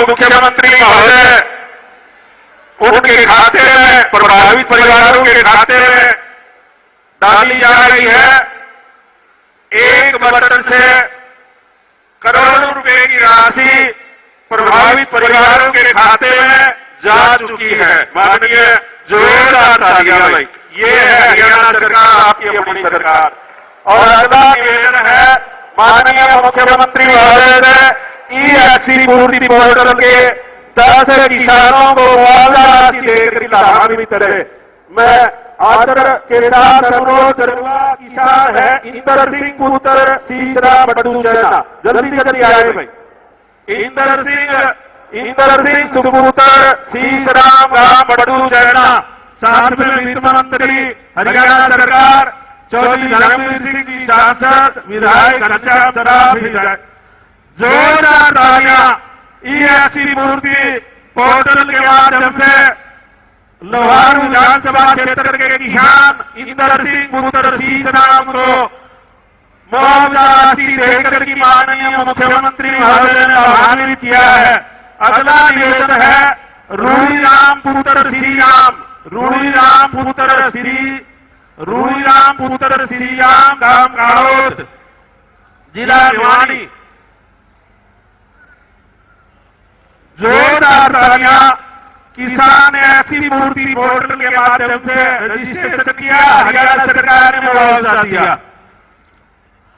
मुख्यमंत्री महोदय उनके खाते में, प्रभावित परिवारों के खाते में डाली जा रही है। एक बटन से करोड़ों रुपए की राशि प्रभावित परिवारों के खाते में जा चुकी है। माननीय जोरदार तालियां भाई, ये है हरियाणा सरकार, आपकी अपनी सरकार। और अगला निवेदन है माननीय मुख्यमंत्री महोदय से ESC पूर्ति पोर्टल के 10 किसानों को मुआवजा राशि देकर लाभान्वित करे। मैं आदर के साथ अनुरोध करूंगा, किसान है इंदर सिंह पुत्र सीसरा बड़ू चैना, जल्दी जल्दी आए भाई। इंदर सिंह सुपुत्र सीसराम गांव बड़ू चैना, साथ में वित्त मंत्री हरियाणा सरकार चौधरी धर्मवीर सिंह जी, सांसद विधायक घनश्याम शराफ विधायक। जोरदार तालियां ESC पूर्ति पोर्टल के माध्यम से लोहारू विधानसभा क्षेत्र के किसान इंदर सिंह पुत्र सीसराम को मुआवजा राशि देकर की माननीय मुख्यमंत्री महोदय ने लाभान्वित किया है। अगला निवेदन है रूढ़ीराम पुत्र श्रीराम गांव काड़ोद, जिला भिवानी। जोरदार तालियां, किसान ने ऐसी पूर्ति पोर्टल के माध्यम से रजिस्ट्रेशन किया, हरियाणा सरकार ने मुआवजा दिया।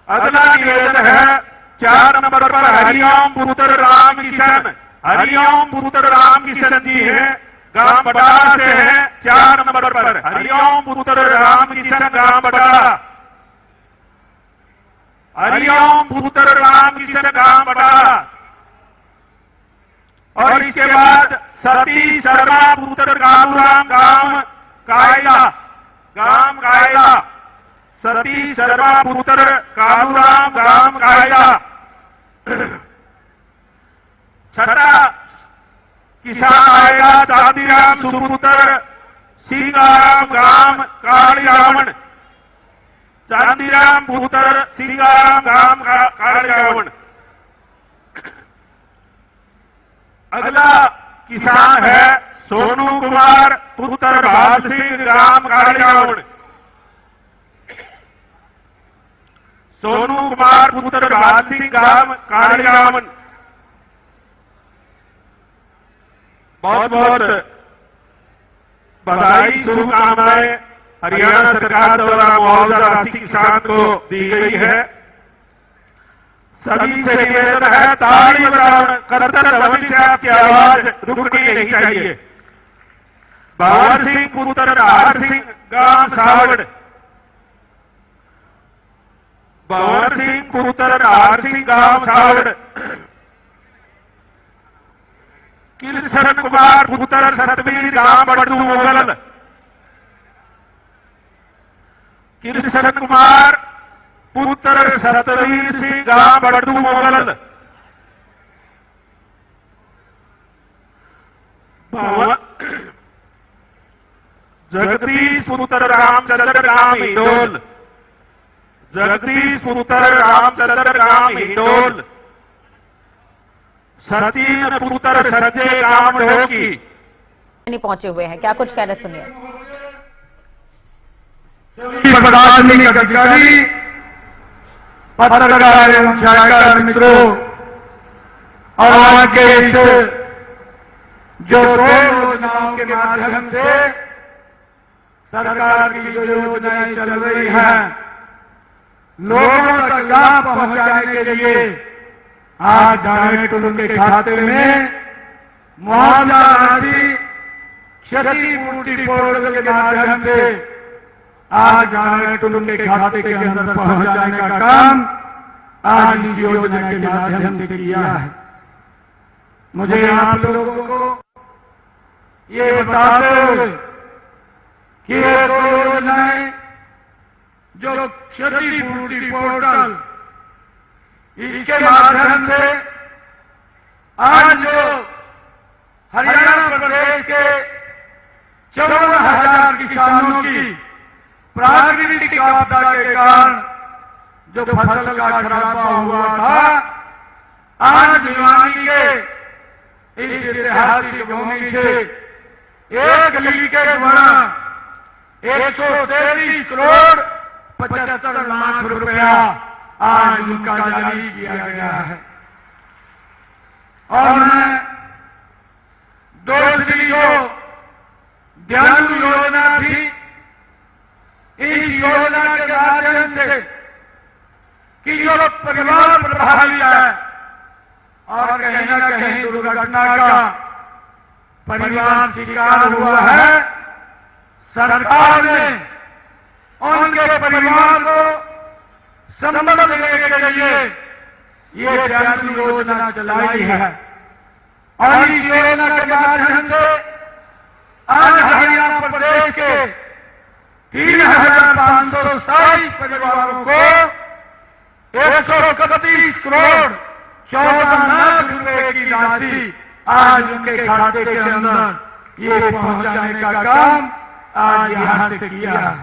अगला निवेदन है 4 नंबर पर हरिओम पुत्र राम किशन जी हैं, गांव बटाला से हैं। 4 नंबर पर हरिओम पुत्र राम किशन गांव बटाला, हरिओम पुत्र राम किशन गांव बटाला। और इसके बाद सतीश शर्मा पुत्र कालूराम गांव कायला, सतीश शर्मा पुत्र कालूराम गांव कायला। 6 किसान आएगा चांदीराम सुपुत्र सिंगाराम गांव कालियावण, चांदीराम पुत्र सिंगाराम गांव कालियावण। अगला किसान है सोनू कुमार पुत्र भाल सिंह गांव कालियावण, सोनू कुमार पुत्र भाल सिंह गांव कालियावण। बहुत बहुत बधाई, शुभकामनाएं। हरियाणा सरकार द्वारा मुआवजा राशि किसान को दी गई है। सभी से निवेदन है ताली करतर ध्वनि से आपकी आवाज रुकनी नहीं चाहिए। भंवर सिंह पुत्र हर सिंह गांव सावड़, भंवर सिंह पुत्र हर सिंह गांव सावड़। कृष्ण कुमार पुत्र सतवीर गांव बड़ू मोगल, कृष्ण कुमार पुत्र सतवीर सिंह गांव बड़ू मोगल। जगदीश पुत्र रामचंद्र गांव हिंडोल, जगदीश पुत्र रामचंद्र गांव हिंडोल। सचिन पुत्र संजय गांव ढोकी नहीं पहुंचे हुए हैं, क्या कुछ कह रहे सुनिए। अधिकारी, पत्रकार एवं छायाकार मित्रों, और आज के इस जो 2 योजनाओं के माध्यम से सरकार की जो योजनाएं चल रही हैं, लोगों तक लाभ पहुंचाने के लिए आज डायरेक्ट उनके खाते में मुआवजा राशि क्षतिपूर्ति पोर्टल के माध्यम से आज डायरेक्ट उनके खाते के अंदर पहुंचाने का काम आज इस योजना के माध्यम से किया है। मुझे आप लोगों को ये बताते हुए कि ये 2 योजनाएं जो क्षतिपूर्ति पोर्टल, इसके माध्यम से आज जो हरियाणा प्रदेश के 54,000 किसानों की प्राकृतिक आपदा के कारण जो फसल का खराबा हुआ था, आज भिवानी के इस ऐतिहासिक भूमि से एक लीग के द्वारा 133 करोड़ 75 लाख रुपया आज उनका जारी किया गया है। और मैं दूसरी जो दयालु योजना थी, इस योजना के माध्यम से कि जो परिवार प्रभावित है और कहीं न कहीं दुर्घटना का परिवार शिकार हुआ है, सरकार ने उनके परिवार को संबल देने के लिए ये दयालु योजना चलाई है। और इस योजना के माध्यम से आज हरियाणा प्रदेश के 3,527 परिवारों को 131 करोड़ 14 लाख रुपए की राशि आज उनके खाते के अंदर ये पहुंचाने का काम आज यहां से किया है।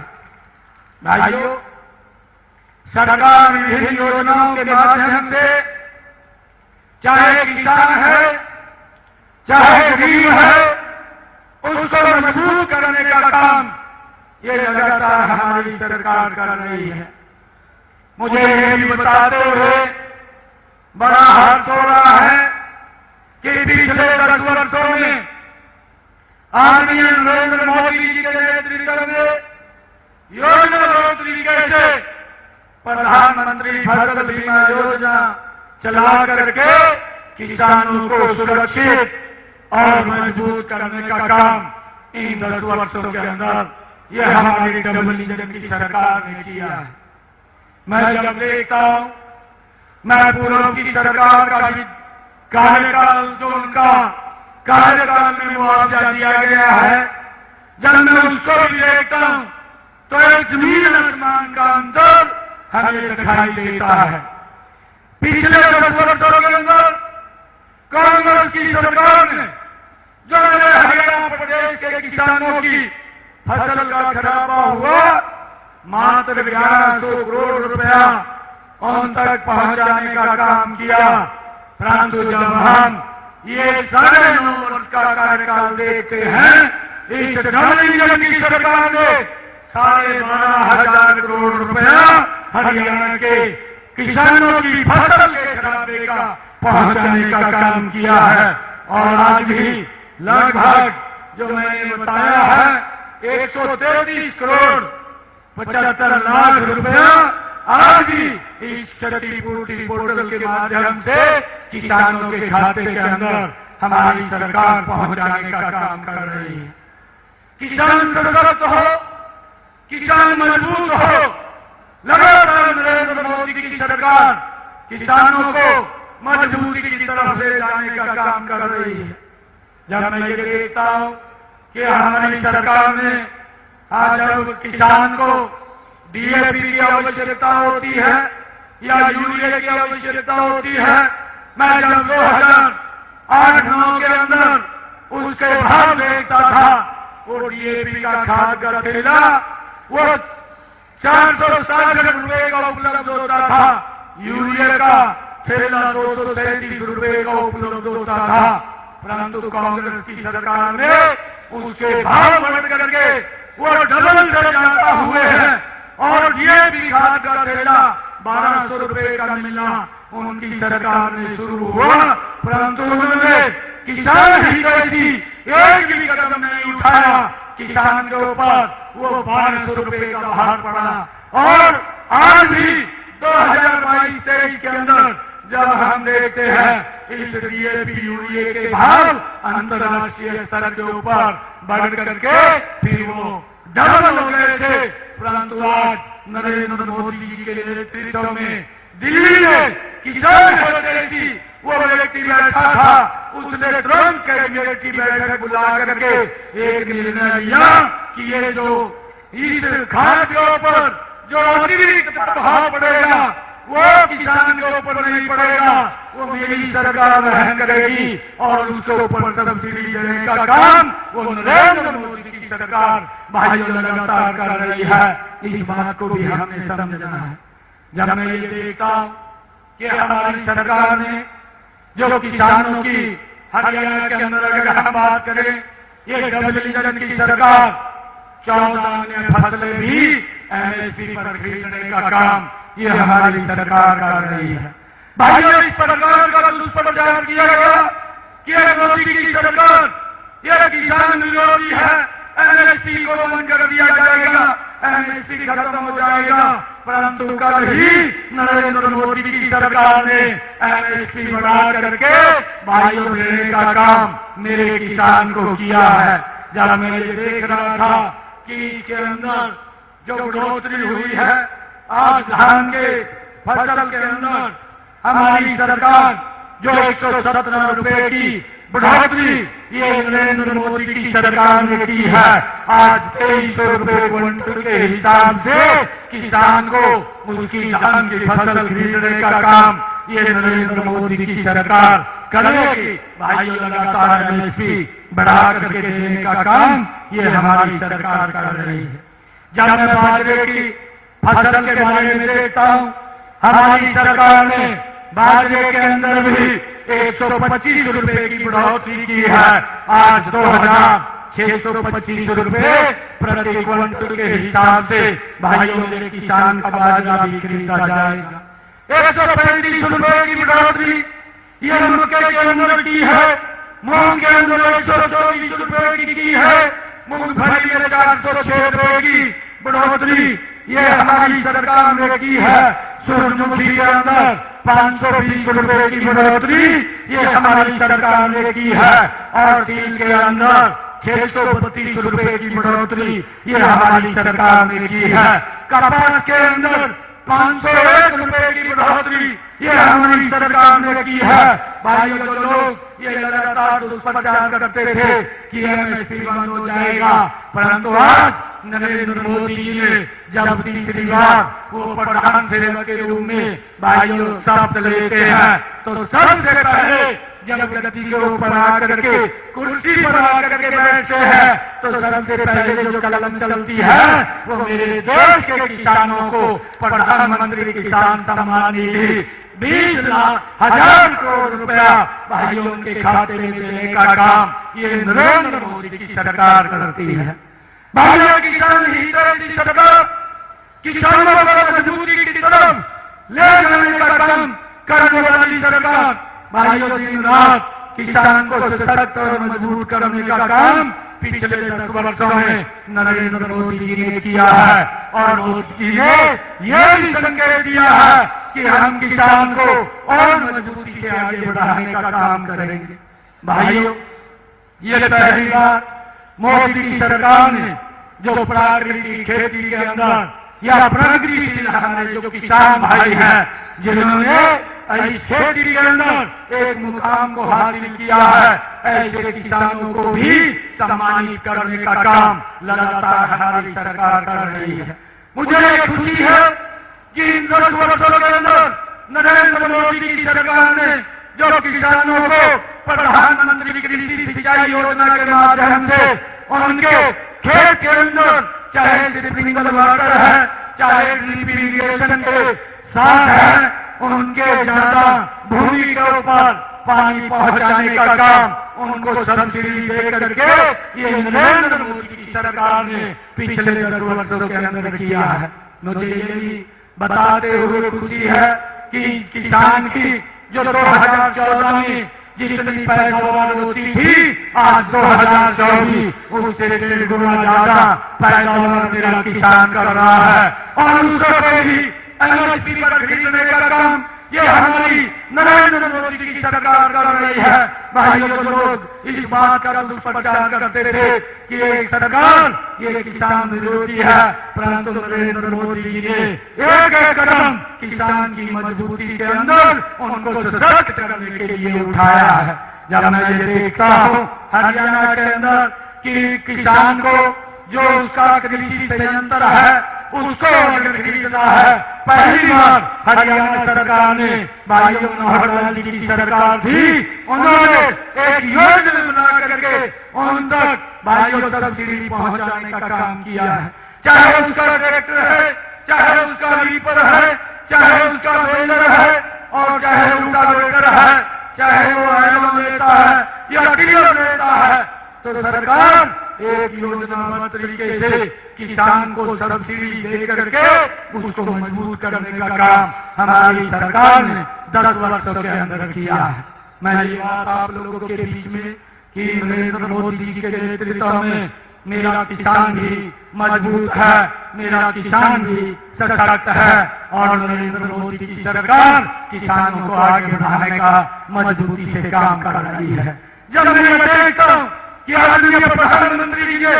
भाइयों, सरकार विभिन्न योजनाओं के माध्यम से चाहे किसान है चाहे गरीब है, उसको मजबूत करने का काम ये लगातार हमारी सरकार कर रही है। मुझे ये भी बताते हुए बड़ा हर्ष हो रहा है कि पिछले 10 वर्षों में आदरणीय नरेंद्र मोदी जी के नेतृत्व में योजनाबद्ध तरीके से प्रधानमंत्री फसल बीमा योजना चला करके किसानों को सुरक्षित और मजबूत करने का काम इन 10 वर्षों के अंदर यह हमारी डबल इंजन की सरकार ने किया है। मैं जब देखता हूं, मैं पूर्व की सरकार का भी कार्यकाल, जो उनका कार्यकाल में मुआवजा दिया गया है, जब मैं उसको भी देखता हूं तो एक जमीन आसमान का अंतर हमें दिखाई देता है। पिछले 10 वर्षों के अंदर कांग्रेस की सरकार ने जो मेरे हरियाणा प्रदेश के किसानों की फसल का खराबा हुआ, मात्र 1100 करोड़ रुपया उन तक पहुंचाने का काम किया। परंतु जब हम ये 9.5 वर्ष का कार्यकाल देखते हैं, इस डबल इंजन की सरकार ने 12,500 करोड़ रुपया हरियाणा के किसानों की फसल के खराबे का पहुंचाने का काम किया है। और आज भी लगभग जो मैंने बताया है 133 करोड़ 75 लाख रुपया आज भी इस क्षतिपूर्ति पोर्टल के माध्यम से किसानों के खाते के अंदर हमारी सरकार पहुंचाने का काम कर रही है। किसान सशक्त हो, किसान मजबूत हो, लगातार नरेंद्र मोदी की सरकार किसानों को मजबूती की तरफ ले जाने का काम कर रही है। जब मैं ये देखता हूं कि हमारी सरकार ने आज जब किसान को डीएपी की आवश्यकता होती है या यूरिया की आवश्यकता होती है, मैं जब 2008-9 के अंदर उसके भाव देखता था, वो डीएपी का खाद का थैला वो 467 रुपए का उपलब्ध होता था, यूरिया का थैला 237 रुपए का उपलब्ध होता था। परंतु कांग्रेस की सरकार ने उसके भाव बढ़ करके वो डबल से ज्यादा हुए हैं और डीएपी खाद का थैला 1200 रुपए का मिलना उनकी सरकार ने शुरू हुआ। परंतु उन्होंने किसान ही कैसी एक भी कदम नहीं उठाया, किसान के ऊपर वो 1200 रुपए का भार पड़ा। और आज भी 2022-23 के अंदर जब हम देखते हैं इस डीएपी यूरिया के भाव अंतर्राष्ट्रीय स्तर के ऊपर बढ़ करके फिर वो डबल हो गए थे। परंतु आज नरेंद्र मोदी जी के नेतृत्व में दिल्ली में किसान जैसी वो व्यक्ति बैठा था, उसने तुरंत कैबिनेट की बैठक बुला करके एक निर्णय लिया कि ये जो इस खाद के ऊपर जो अतिरिक्त प्रभाव पड़ेगा वो किसान के ऊपर नहीं पड़ेगा, वो मेरी सरकार वहन करेगी और उसके ऊपर सब्सिडी देने का काम वो नरेंद्र मोदी की सरकार भाइयों लगातार कर रही है। इस बात को भी हमने समझना है। जब मैं ये देखता हूं कि हमारी सरकार ने जो किसानों की हरियाणा के अंदर अगर हम बात करें, ये डबल इंजन की सरकार 14 अन्य फसलें भी एमएसपी पर खरीदने का काम ये हमारी सरकार कर रही है। भाइयों, इस सरकार का दुष्प्रचार किया गया कि ये मोदी की सरकार ये किसान विरोधी है, एमएसपी को बंद कर दिया जाएगा, एमएसपी खत्म हो जाएगा। परंतु कल ही नरेंद्र मोदी की सरकार ने एमएसपी बढ़ा करके भाइयों देने का काम मेरे किसान को किया है। जब मैं ये देख रहा था कि इसके अंदर जो बढ़ोतरी हुई है, आज धान के फसल के अंदर हमारी सरकार जो 117 रुपए की बढ़ोतरी ये नरेंद्र मोदी की सरकार ने की है। आज 2300 रुपए क्विंटल के हिसाब से किसान को उसकी धान की फसल खरीदने का काम ये नरेंद्र मोदी की सरकार करेगी। भाइयों, लगातार एमएसपी बढ़ा करके देने का काम ये हमारी सरकार कर रही है। जब मैं बाजरे की फसल के बारे में देखता हूँ, हमारी सरकार ने बाजरे के अंदर भी 125 रुपए की बढ़ोतरी की है। आज 2625 रुपए प्रति क्विंटल के हिसाब से भाइयों मेरे किसान का बाजरा भी खरीदा जाएगा। 135 रुपए की बढ़ोतरी ये मक्के के अंदर की है, मूंग के अंदर 124 रुपए की है, मूंगफली में 406 रुपए की बढ़ोतरी ये हमारी सरकार ने की है। सूरजमुखी के अंदर 520 रुपए की बढ़ोतरी ये हमारी सरकार ने की है और तिल के अंदर 632 रुपए की बढ़ोतरी ये हमारी सरकार ने की है। कपास के अंदर 501 रुपए की बढ़ोतरी ये हमारी सरकार ने की है। भाइयों, जो लोग ये लगातार दुष्प्रचार करते थे कि एमएसपी बंद हो जाएगा, परंतु आज नरेंद्र मोदी जी ने जब तीसरी बार वो प्रधान सेवक के रूप में भाइयों शपथ लेते हैं तो सबसे पहले जब गद्दी के ऊपर आकर के कुर्सी पर आकर के बैठते हैं तो सबसे पहले जो कलम चलती है वो मेरे देश के किसानों को प्रधानमंत्री किसान सम्मान निधि 20,000 करोड़ रुपया भाइयों के खाते में देने का काम ये नरेंद्र मोदी की सरकार करती है। भाइयों, किसान हितैषी सरकार किसानों को मजबूती की तरफ ले जाने का काम करने वाली सरकार। भाइयों, दिन रात किसान को सशक्त और मजबूत करने का काम पिछले 10 वर्षों में नरेंद्र मोदी जी ने किया है और मोदी जी ने यह भी संकेत दिया है कि हम किसान को और मजबूती से आगे बढ़ाने का काम करेंगे। भाइयों, ये पहली बार मोदी की सरकार ने जो प्राकृतिक खेती के अंदर या प्रगतिशील हमारे जो किसान भाई हैं जिन्होंने इस खेती के अंदर एक मुकाम को हासिल किया है, ऐसे किसानों को भी सम्मानित करने का काम लगातार हमारी सरकार कर रही है। मुझे खुशी है कि इन 10 वर्षों के अंदर नरेंद्र मोदी की सरकार ने जो किसानों को प्रधानमंत्री कृषि सिंचाई योजना के माध्यम से उनके खेत के अंदर चाहे स्प्रिंकलर वाटर है, चाहे ड्रिप इरिगेशन के साथ है, उनके ज्यादा भूमि के ऊपर पानी पहुंचाने का काम उनको सब्सिडी दे करके ये नरेंद्र मोदी की सरकार ने पिछले 10 वर्षों के अंदर किया है। मुझे ये भी बताते हुए खुशी है कि किसान की जो 2014 में जितनी पैदावार होती थी आज 2024 उससे 1.5 गुना ज्यादा पैदावार मेरा किसान कर रहा है और उसको भी एमएसपी पर खरीदने का काम ये हमारी नरेंद्र मोदी की सरकार कर रही है। भाइयों, जो लोग इस बात का दुष्प्रचार करते थे कि ये सरकार ये किसान विरोधी है, परंतु नरेंद्र मोदी जी ने एक एक कदम किसान की मजबूती के अंदर उनको सशक्त करने के लिए उठाया है। जब मैं ये देखता हूँ हरियाणा के अंदर कि किसान को जो उसका कृषि संयंत्र है उसको अगर खरीदना है, पहली बार हरियाणा सरकार ने भाइयों मनोहर जी की सरकार थी, उन्होंने एक योजना बना करके उन तक भाइयों सब्सिडी पहुंचाने का काम किया है। चाहे उसका ट्रैक्टर है, चाहे उसका रीपर है, चाहे उसका बेलर है और चाहे रोटावेटर है, चाहे वो एलोन लेता है तो सरकार एक योजनाबद्ध तरीके से किसान को सब्सिडी दे करके उसको मजबूत करने का काम हमारी सरकार ने 10 वर्षों के अंदर किया है। मैं ये बात आप लोगों के बीच में कि नरेंद्र मोदी जी के नेतृत्व में मेरा किसान भी मजबूत है, मेरा किसान भी सशक्त है और नरेंद्र मोदी की सरकार किसानों को आगे बढ़ाने का मजबूती से काम कर रही है। जब मैं देखता हूँ कि आदरणीय प्रधानमंत्री जी ने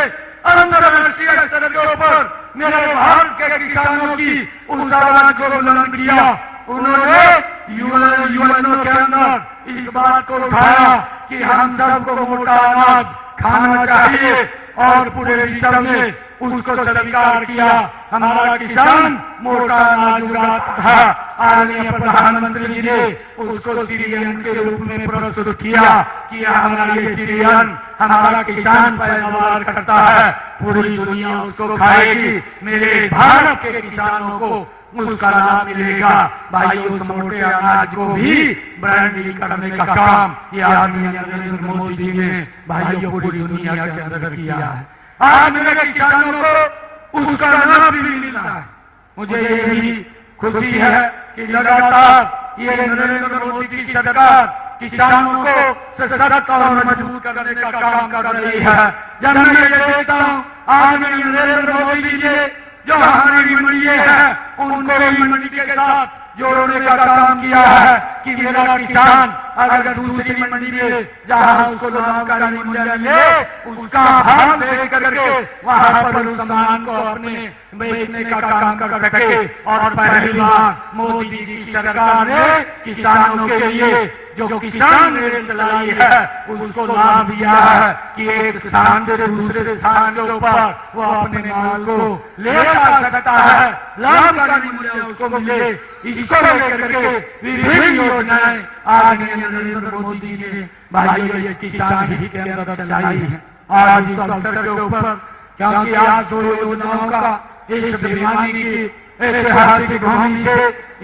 अंतर्राष्ट्रीय स्तर के ऊपर मेरे भारत के किसानों की उस आवाज को बुलंद किया, उन्होंने यूएनओ के अंदर इस बात को उठाया कि हम सबको मोटा अनाज खाना चाहिए और पूरे विश्व में उसको स्वीकार किया। हमारा किसान मोटा अनाज उगाता था, आदरणीय प्रधानमंत्री जी ने उसको सीरियन के रूप में प्रस्तुत किया कि हमारा ये सीरियन हमारा किसान पैदावार करता है, पूरी दुनिया उसको खाएगी, मेरे भारत के किसानों को उसका लाभ मिलेगा। भाइयों, उस मोटे अनाज को भी ब्रांडिंग करने का काम ये आदरणीय नरेंद्र मोदी जी ने भाइयों पूरी दुनिया के अंदर किया है। आज मेरे किसानों को उसका लाभ भी मिल रहा है। मुझे ये भी खुशी है कि लगातार ये नरेंद्र मोदी की सरकार किसानों को सशक्त और मजबूत करने का काम कर रही है। जब मैं ये देखता हूँ आज नरेंद्र मोदी जी ने जो हमारी मंडी है उनको भी मंडी के साथ जोड़ने का काम किया है कि मेरा किसान अगर दूसरी मंडी में जहां उसको लाभकारी मूल्य मिले उसका भाव दे करके वहां पर उस सामान को अपने बेचने का काम कर सके। और पहली बार मोदी जी की सरकार ने किसानों के लिए जो किसान रेल चलाई है उसको लाभ दिया है कि एक स्थान से दूसरे स्थान के ऊपर वो अपने माल को ले जा सकता है, लाभकारी मूल्य उसको मिले। इसको लेकर के विभिन्न योजनाएं आदरणीय नरेंद्र मोदी जी ने भाइयों ये किसान हित के अंदर चलाई है। आज इस अवसर के ऊपर क्योंकि आज दो योजनाओं का इस बीमारी की ऐतिहासिक भूमि से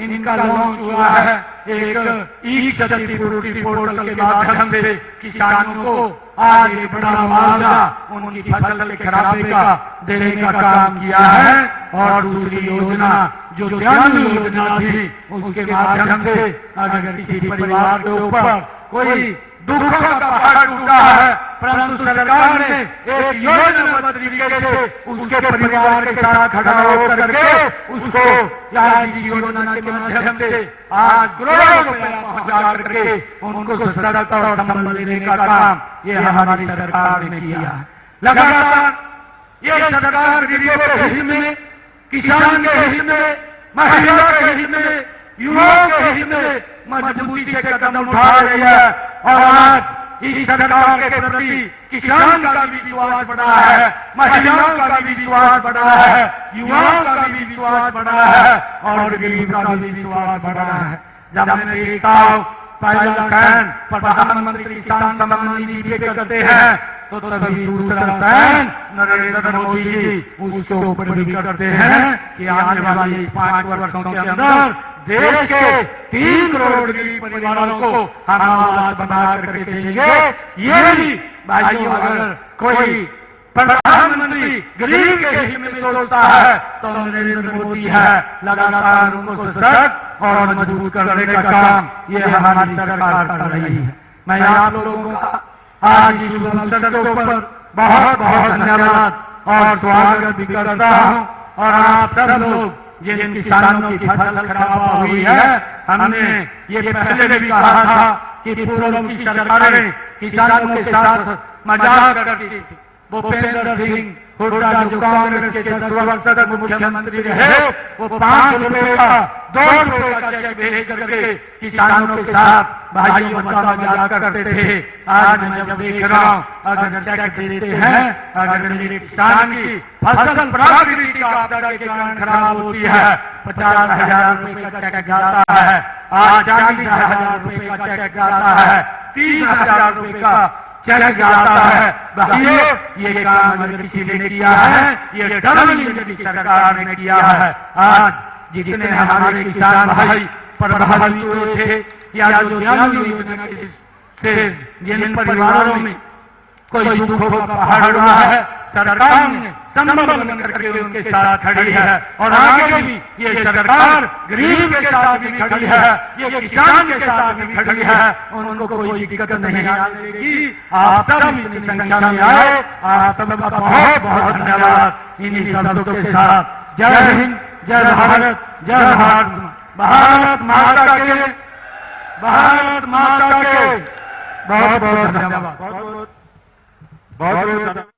इनका लॉन्च हुआ है। एक ई क्षतिपूर्ति पोर्टल के माध्यम से किसानों को आज एक बड़ा मुआवजा उनकी फसल के खराबे का देने का काम किया है। और दूसरी योजना जो जन योजना थी उसके माध्यम से अगर किसी परिवार के ऊपर कोई दुखों का पहाड़ टूटा है परंतु सरकार ने एक योजनाबद्ध तरीके से उसके परिवार के साथ खड़ा होकर के उसको इस योजना के माध्यम से आज करोड़ों रुपया पहुंचा करके उनको सशक्त और संबल देने का काम ये हमारी सरकार ने किया है। लगातार ये सरकार गरीबों के हित में, किसान के हित में, महिला के हित में, युवाओं के हित में मजबूती से कदम उठा रही है। और आज इस सरकार के प्रति किसान का भी विश्वास बढ़ा है, महिलाओं का भी विश्वास बढ़ा है, युवाओं का भी विश्वास बढ़ा है और गरीब का भी विश्वास बढ़ा है। जब मैं देखता हूँ पहला सैन प्रधानमंत्री किसान सम्मान निधि करते हैं तो तभी दूसरा सैन नरेंद्र मोदी जी उसके ऊपर भी करते हैं कि आने वाले 5 वर्षों के अंदर देश के 3 करोड़ गरीब परिवारों को हम आवास बना करके देंगे। ये भी भाइयों अगर कोई प्रधानमंत्री गरीब के हित में सोचता है तो नरेंद्र मोदी है। लगातार उनको सशक्त और मजबूत करने का काम ये हमारी सरकार कर रही है। मैं आप लोगों का आज इस अवसर के ऊपर बहुत बहुत धन्यवाद और स्वागत भी करता हूँ। और आप सब लोग जिन किसानों की फसल खराब हुई है, हमने ये पहले भी कहा था कि पूर्व की सरकारें किसानों के साथ मजाक करती थी। भूपेंद्र सिंह हुड्डा जो कांग्रेस के 10 वर्ष तक मुख्यमंत्री रहे वो 5 रुपए का 2 रुपए का चेक भेज करके किसानों के साथ भाइयों मजाक करते थे। आज मैं जब देख रहा हूँ अगर चेक देते हैं, अगर मेरे किसान की फसल प्राकृतिक आपदा के कारण खराब होती है 50,000 रुपए का चेक जाता है, आज 40,000 रुपए का चेक जाता है, 30,000 रुपए का चेक जाता है। भाइयों ये काम अगर किसी ने किया है ये डबल इंजन की सरकार ने किया है। आज जितने हमारे किसान भाई प्रभावित हुए थे या जो योजना से जिन परिवारों में कोई दुखों का पहाड़ हुआ है, सरकार ने संभल बन करके उनके साथ खड़ी है और आगे भी ये सरकार गरीब के साथ भी खड़ी है, ये किसान के साथ भी खड़ी है, उनको कोई दिक्कत नहीं आने देगी। आप सब इतनी संख्या में आए, आप सबका बहुत बहुत धन्यवाद। इन्हीं शब्दों के साथ जय हिंद, जय भारत, जय भारत, भारत माता के, भारत माता के बहुत बहुत धन्यवाद। बहुत बहुत धन्यवाद।